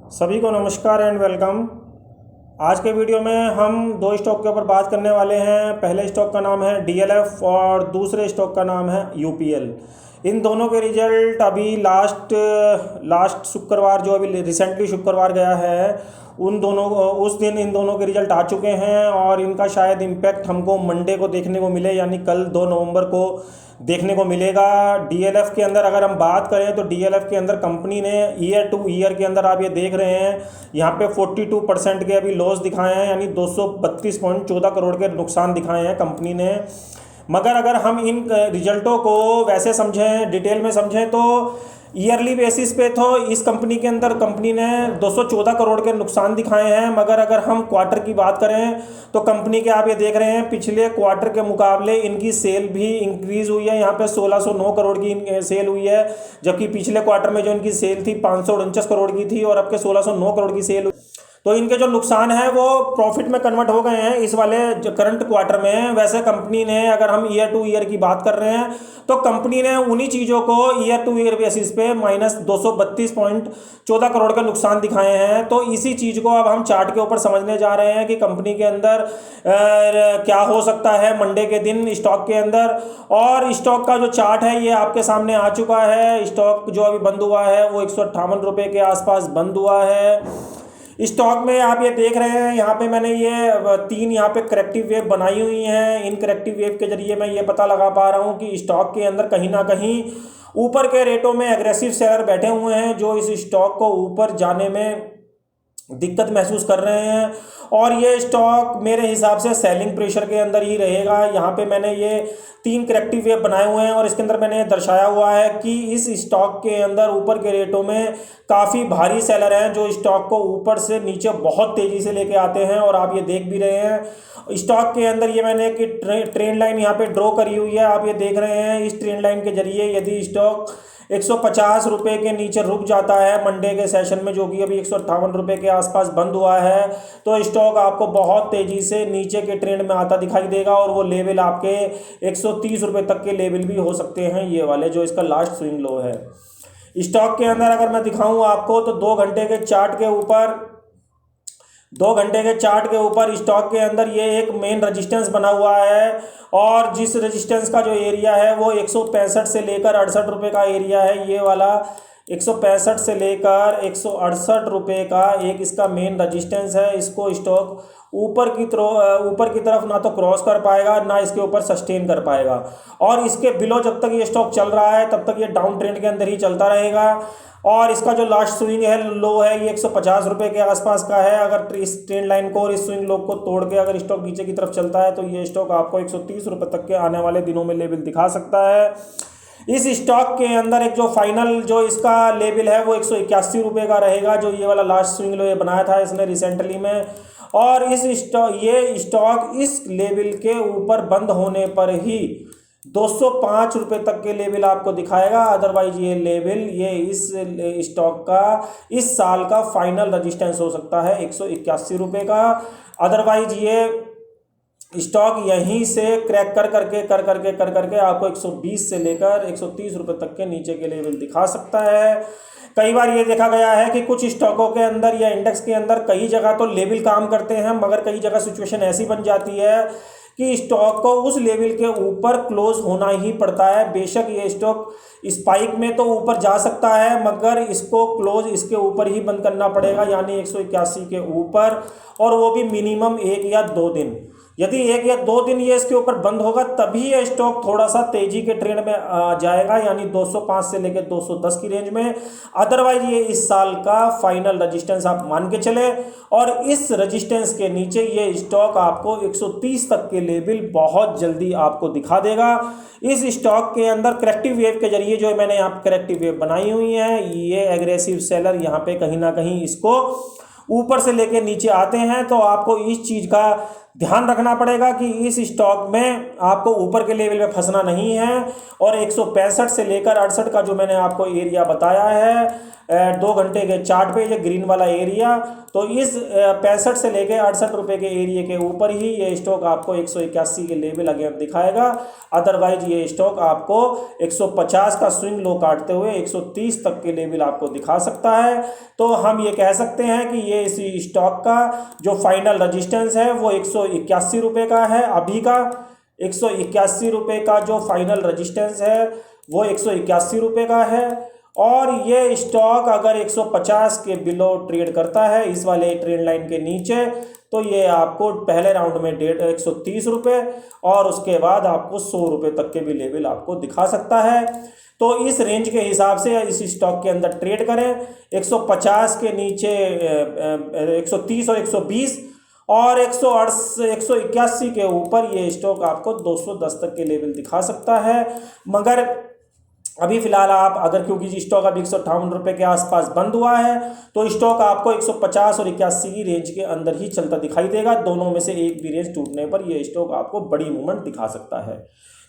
सभी को नमस्कार एंड वेलकम। आज के वीडियो में हम दो स्टॉक के ऊपर बात करने वाले हैं। पहले स्टॉक का नाम है डीएलएफ और दूसरे स्टॉक का नाम है यूपीएल। इन दोनों के रिजल्ट अभी लास्ट शुक्रवार, जो अभी रिसेंटली शुक्रवार गया है, उस दिन इन दोनों के रिजल्ट आ चुके हैं और इनका शायद इम्पैक्ट हमको मंडे को देखने को मिले, यानी कल 2 नवंबर को देखने को मिलेगा। डीएलएफ के अंदर अगर हम बात करें तो डीएलएफ के अंदर कंपनी ने ईयर टू ईयर के अंदर आप ये देख रहे हैं यहाँ पे 42% के अभी लॉस दिखाए हैं, यानी 232.14 करोड़ के नुकसान दिखाए हैं कंपनी ने। मगर अगर हम इन रिजल्टों को वैसे समझें, डिटेल में समझें, तो ईयरली बेसिस पे तो इस कंपनी के अंदर कंपनी ने 214 करोड़ के नुकसान दिखाए हैं। मगर अगर हम क्वार्टर की बात करें तो कंपनी के आप ये देख रहे हैं पिछले क्वार्टर के मुकाबले इनकी सेल भी इंक्रीज हुई है। यहाँ पे 1609 करोड़ की सेल हुई है, जबकि पिछले क्वार्टर में जो इनकी सेल थी 549 करोड़ की थी और अब के 1609 करोड़ की सेल। तो इनके जो नुकसान है वो प्रॉफिट में कन्वर्ट हो गए हैं इस वाले जो करंट क्वार्टर में। वैसे कंपनी ने, अगर हम ईयर टू ईयर की बात कर रहे हैं, तो कंपनी ने उन्हीं चीज़ों को ईयर टू ईयर बेसिस पे -232.14 करोड़ के नुकसान दिखाए हैं। तो इसी चीज़ को अब हम चार्ट के ऊपर समझने जा रहे हैं कि कंपनी के अंदर क्या हो सकता है मंडे के दिन स्टॉक के अंदर। और स्टॉक का जो चार्ट है ये आपके सामने आ चुका है। स्टॉक जो अभी बंद हुआ है वो 158 रुपये के आसपास बंद हुआ है। स्टॉक में आप ये देख रहे हैं, यहाँ पे मैंने ये 3 यहाँ पे करेक्टिव वेव बनाई हुई हैं। इन करेक्टिव वेव के जरिए मैं ये पता लगा पा रहा हूँ कि स्टॉक के अंदर कहीं ना कहीं ऊपर के रेटों में एग्रेसिव सेलर बैठे हुए हैं, जो इस स्टॉक को ऊपर जाने में दिक्कत महसूस कर रहे हैं। और ये स्टॉक मेरे हिसाब से सेलिंग प्रेशर के अंदर ही रहेगा। यहाँ पे मैंने ये 3 करेक्टिव वेव बनाए हुए हैं और इसके अंदर मैंने दर्शाया हुआ है कि इस स्टॉक के अंदर ऊपर के रेटों में काफ़ी भारी सेलर हैं, जो स्टॉक को ऊपर से नीचे बहुत तेज़ी से लेके आते हैं। और आप ये देख भी रहे हैं स्टॉक के अंदर, ये मैंने एक ट्रेंड लाइन यहाँ पे ड्रॉ करी हुई है, आप ये देख रहे हैं। इस ट्रेंड लाइन के जरिए यदि स्टॉक 150 रुपये के नीचे रुक जाता है मंडे के सेशन में, जो कि अभी 158 रुपये के आसपास बंद हुआ है, तो स्टॉक आपको बहुत तेज़ी से नीचे के ट्रेंड में आता दिखाई देगा। और वो लेवल आपके 130 रुपये तक के लेवल भी हो सकते हैं, ये वाले जो इसका लास्ट स्विंग लो है। स्टॉक के अंदर अगर मैं दिखाऊं आपको तो 2 घंटे के चार्ट के ऊपर स्टॉक के अंदर ये एक मेन रेजिस्टेंस बना हुआ है। और जिस रेजिस्टेंस का जो एरिया है वो 165 से लेकर 68 रुपये का एरिया है। ये वाला 165 से लेकर 168 रुपये का एक इसका मेन रेजिस्टेंस है। इसको स्टॉक ऊपर की तरफ ना तो क्रॉस कर पाएगा, ना इसके ऊपर सस्टेन कर पाएगा। और इसके बिलो जब तक ये स्टॉक चल रहा है तब तक ये डाउन ट्रेंड के अंदर ही चलता रहेगा। और इसका जो लास्ट स्विंग है, लो है, ये 150 रुपये के आसपास का है। अगर इस ट्रेंड लाइन को और इस स्विंग लो को तोड़ के अगर स्टॉक नीचे की तरफ चलता है तो ये स्टॉक आपको 130 रुपये तक के आने वाले दिनों में लेवल दिखा सकता है। इस स्टॉक के अंदर एक जो फाइनल जो इसका लेवल है वो 181 रुपये का रहेगा, जो ये वाला लास्ट स्विंग लो ये बनाया था इसने रिसेंटली में। और ये स्टॉक इस लेवल के ऊपर बंद होने पर ही 205 रुपये तक के लेवल आपको दिखाएगा। अदरवाइज ये लेवल, ये इस स्टॉक का इस साल का फाइनल रेजिस्टेंस हो सकता है 181 रुपये का। अदरवाइज ये स्टॉक यहीं से क्रैक कर करके आपको 120 से लेकर 130 रुपये तक के नीचे के लेवल दिखा सकता है। कई बार ये देखा गया है कि कुछ स्टॉकों के अंदर या इंडेक्स के अंदर कई जगह तो लेवल काम करते हैं, मगर कई जगह सिचुएशन ऐसी बन जाती है कि स्टॉक को उस लेवल के ऊपर क्लोज होना ही पड़ता है। बेशक ये स्टॉक स्पाइक में तो ऊपर जा सकता है, मगर इसको क्लोज इसके ऊपर ही बंद करना पड़ेगा, यानी 181 के ऊपर, और वो भी मिनिमम 1 या 2 दिन। यदि 1 या 2 दिन ये इसके ऊपर बंद होगा तभी ये स्टॉक थोड़ा सा तेजी के ट्रेंड में जाएगा, यानी 205 से लेकर 210 की रेंज में। अदरवाइज ये इस साल का फाइनल रेजिस्टेंस आप मान के चले, और इस रेजिस्टेंस के नीचे ये स्टॉक आपको 130 तक के लेवल बहुत जल्दी आपको दिखा देगा। इस स्टॉक के अंदर करेक्टिव वेव के जरिए जो मैंने यहाँ करेक्टिव वेव बनाई हुई है, ये एग्रेसिव सेलर यहाँ पे कहीं ना कहीं इसको ऊपर से लेके नीचे आते हैं। तो आपको इस चीज़ का ध्यान रखना पड़ेगा कि इस स्टॉक में आपको ऊपर के लेवल में फंसना नहीं है। और 165 से लेकर 68 का जो मैंने आपको एरिया बताया है 2 घंटे के चार्ट पे, ये ग्रीन वाला एरिया, तो इस 65 से लेकर 68 रुपये के एरिया के ऊपर ही ये स्टॉक आपको 181 के लेवल अगेन दिखाएगा। अदरवाइज ये स्टॉक आपको 150 का स्विंग लो काटते हुए 130 तक के लेवल आपको दिखा सकता है। तो हम ये कह सकते हैं कि ये इस स्टॉक का जो फाइनल रजिस्टेंस है वो 181 रुपये का है। अभी का 181 रुपये का जो फाइनल रजिस्टेंस है वो 181 रुपये का है। और ये स्टॉक अगर 150 के बिलो ट्रेड करता है इस वाले ट्रेंड लाइन के नीचे, तो ये आपको पहले राउंड में 130 रुपये और उसके बाद आपको 100 रुपये तक के भी लेवल आपको दिखा सकता है। तो इस रेंज के हिसाब से इस स्टॉक के अंदर ट्रेड करें। 150 के नीचे 130 और 120 और 181 के ऊपर ये स्टॉक आपको 210 तक के लेवल दिखा सकता है। मगर अभी फिलहाल आप अगर, क्योंकि स्टॉक अभी 158 रुपये के आसपास बंद हुआ है, तो स्टॉक आपको 150 और 81 की रेंज के अंदर ही चलता दिखाई देगा। दोनों में से एक भी रेंज टूटने पर यह स्टॉक आपको बड़ी मूवमेंट दिखा सकता है।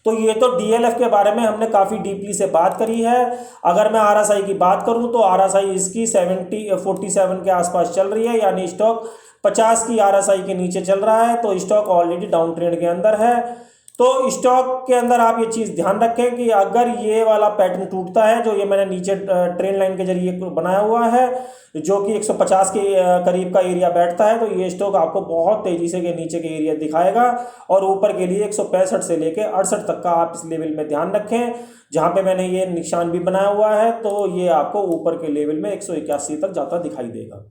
तो ये तो DLF के बारे में हमने काफ़ी डीपली से बात करी है। अगर मैं RSI की बात करूं तो RSI इसकी 47 के आसपास चल रही है, यानी स्टॉक 50 की RSI के नीचे चल रहा है। तो स्टॉक ऑलरेडी डाउन ट्रेंड के अंदर है। तो स्टॉक के अंदर आप ये चीज़ ध्यान रखें कि अगर ये वाला पैटर्न टूटता है जो ये मैंने नीचे ट्रेंड लाइन के जरिए बनाया हुआ है, जो कि 150 के करीब का एरिया बैठता है, तो ये स्टॉक आपको बहुत तेज़ी से के नीचे के एरिया दिखाएगा। और ऊपर के लिए 165 से लेकर 68 तक का आप इस लेवल में ध्यान रखें, जहाँ पे मैंने ये निशान भी बनाया हुआ है। तो ये आपको ऊपर के लेवल में 181 तक जाता दिखाई देगा।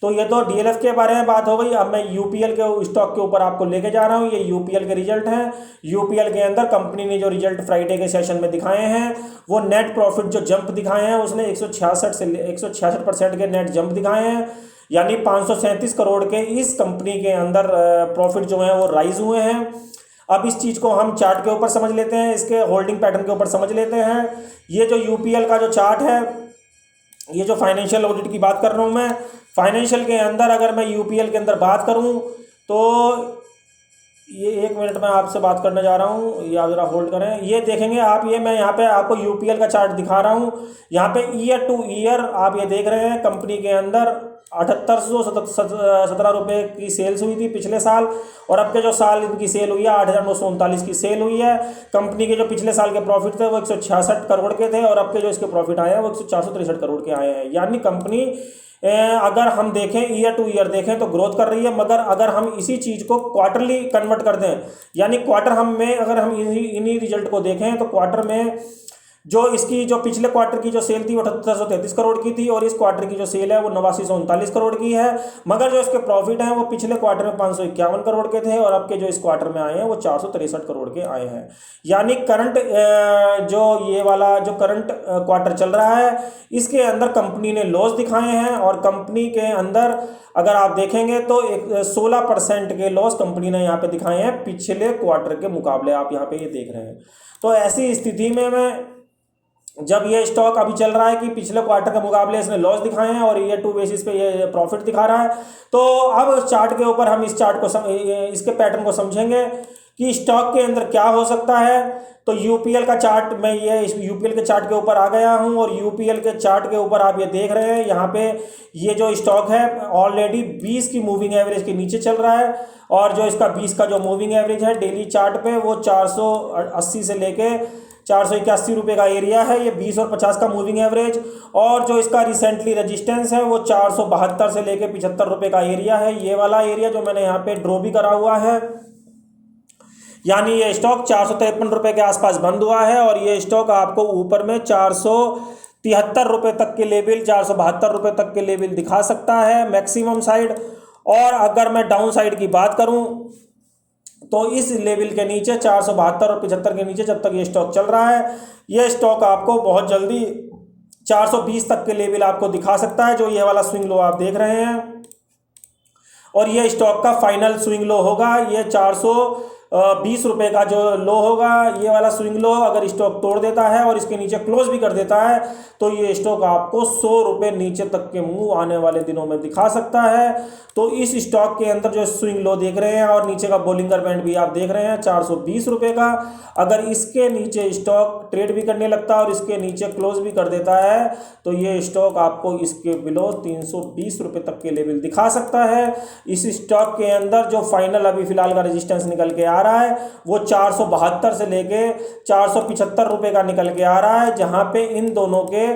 तो ये तो DLF के बारे में बात हो गई। अब मैं UPL के स्टॉक के ऊपर आपको लेके जा रहा हूँ। ये UPL के रिजल्ट हैं। UPL के अंदर कंपनी ने जो रिजल्ट फ्राइडे के सेशन में दिखाए हैं, वो नेट प्रॉफिट जो जंप दिखाए हैं, उसने 166% के नेट जंप दिखाए हैं, यानी 537 करोड़ के इस कंपनी के अंदर प्रॉफिट जो है वो राइज हुए हैं। अब इस चीज़ को हम चार्ट के ऊपर समझ लेते हैं, इसके होल्डिंग पैटर्न के ऊपर समझ लेते हैं। ये जो UPL का जो चार्ट है, ये जो फाइनेंशियल ऑडिट की बात कर रहा हूँ मैं, फाइनेंशियल के अंदर अगर मैं UPL के अंदर बात करूं तो ये 1 मिनट में आपसे बात करने जा रहा हूं, ये आप जरा होल्ड करें। ये देखेंगे आप, ये मैं यहाँ पे आपको UPL का चार्ट दिखा रहा हूं। यहाँ पे ईयर टू ईयर आप ये देख रहे हैं, कंपनी के अंदर 7817 रुपये की सेल्स हुई थी पिछले साल, और अब के जो साल इनकी सेल हुई है 8939 की सेल हुई है। कंपनी के जो पिछले साल के प्रॉफिट थे वो 166 करोड़ के थे, और अब के जो इसके प्रॉफिट आए हैं वो 463 करोड़ के आए हैं। यानी कंपनी अगर हम देखें ईयर टू ईयर देखें तो ग्रोथ कर रही है। मगर अगर हम इसी चीज़ को क्वार्टरली कन्वर्ट कर दें, यानी क्वार्टर अगर हम इन्हीं रिजल्ट को देखें, तो क्वार्टर में जो इसकी जो पिछले क्वार्टर की जो सेल थी वो 7833 करोड़ की थी, और इस क्वार्टर की जो सेल है वो 8939 करोड़ की है। मगर जो इसके प्रॉफिट हैं वो पिछले क्वार्टर में 551 करोड़ के थे, और अब के जो इस क्वार्टर में आए हैं वो 463 करोड़ के आए हैं। यानी करंट जो ये वाला जो करंट क्वार्टर चल रहा है, इसके अंदर कंपनी ने लॉस दिखाए हैं। और कंपनी के अंदर अगर आप देखेंगे तो 16% के लॉस कंपनी ने यहाँ पे दिखाए हैं पिछले क्वार्टर के मुकाबले, आप यहाँ पे ये देख रहे हैं। तो ऐसी स्थिति में मैं, जब ये स्टॉक अभी चल रहा है कि पिछले क्वार्टर के मुकाबले इसने लॉस दिखाए हैं और ईयर टू बेसिस पे ये प्रॉफिट दिखा रहा है, तो अब चार्ट के ऊपर हम इस चार्ट को इसके पैटर्न को समझेंगे कि स्टॉक के अंदर क्या हो सकता है। तो UPL का चार्ट, मैं ये इस UPL के चार्ट के ऊपर आ गया हूँ, और UPL के चार्ट के ऊपर आप ये देख रहे हैं, यहाँ पे ये जो स्टॉक है ऑलरेडी 20 की मूविंग एवरेज के नीचे चल रहा है, और जो इसका 20 का जो मूविंग एवरेज है डेली चार्ट पे वो 480 से लेके 481 रुपये का एरिया है, ये 20 और 50 का मूविंग एवरेज। और जो इसका रिसेंटली रेजिस्टेंस है वो 472 से लेके 75 रुपये का एरिया है, ये वाला एरिया जो मैंने यहाँ पे ड्रॉ भी करा हुआ है। यानी ये स्टॉक 453 रुपये के आसपास बंद हुआ है, और ये स्टॉक आपको ऊपर में 473 रुपये तक के लेवल, 472 रुपये तक के लेवल दिखा सकता है मैक्सिमम साइड। और अगर मैं डाउन साइड की बात करूं तो इस लेवल के नीचे 472 और 75 के नीचे जब तक ये स्टॉक चल रहा है, ये स्टॉक आपको बहुत जल्दी 420 तक के लेवल आपको दिखा सकता है, जो ये वाला स्विंग लो आप देख रहे हैं। और ये स्टॉक का फाइनल स्विंग लो होगा ये 20 रुपये का जो लो होगा, ये वाला स्विंग लो अगर स्टॉक तोड़ देता है और इसके नीचे क्लोज भी कर देता है तो ये स्टॉक आपको 100 रुपये नीचे तक के मूव आने वाले दिनों में दिखा सकता है। तो इस स्टॉक के अंदर जो स्विंग लो देख रहे हैं और नीचे का बोलिंगर बैंड भी आप देख रहे हैं 420 रुपये का, अगर इसके नीचे स्टॉक ट्रेड भी करने लगता है और इसके नीचे क्लोज भी कर देता है तो ये स्टॉक आपको इसके बिलो 320 रुपये तक के लेवल दिखा सकता है। इस स्टॉक के अंदर जो फाइनल अभी फिलहाल का रेजिस्टेंस निकल के आ रहा है वो 472 से लेके 475 रुपये का निकल के आ रहा है, जहां पे इन दोनों के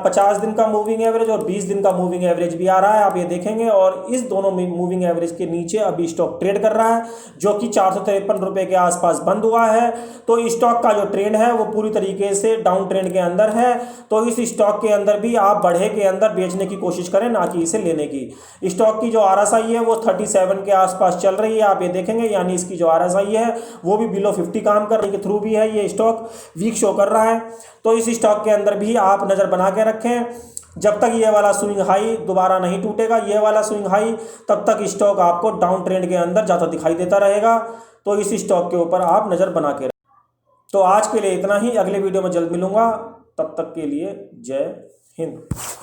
50 दिन का मूविंग एवरेज और 20 दिन का मूविंग एवरेज भी आ रहा है, आप ये देखेंगे। और इस दोनों मूविंग एवरेज के नीचे अभी स्टॉक ट्रेड कर रहा है जो कि 453 रुपये के आसपास बंद हुआ है। तो स्टॉक का जो ट्रेंड है वो पूरी तरीके से डाउन ट्रेंड के अंदर है। तो इस स्टॉक के अंदर भी आप बढ़े के अंदर बेचने की कोशिश करें, ना कि इसे लेने की। स्टॉक की जो RSI है वो 37 के आसपास चल रही है, आप ये देखेंगे, यानी इसकी जो RSI है वो भी बिलो 50 काम करने के थ्रू भी है, ये स्टॉक वीक शो कर रहा है। तो इस स्टॉक के अंदर भी आप नज़र बना के रखें, जब तक ये वाला स्विंग हाई दोबारा नहीं टूटेगा, ये वाला स्विंग हाई, तब तक स्टॉक आपको डाउन ट्रेंड के अंदर ज़्यादा दिखाई देता रहेगा। तो इस स्टॉक के ऊपर आप नज़र बना के रखें। तो आज के लिए इतना ही, अगले वीडियो में जल्द मिलूंगा, तब तक के लिए जय हिंद।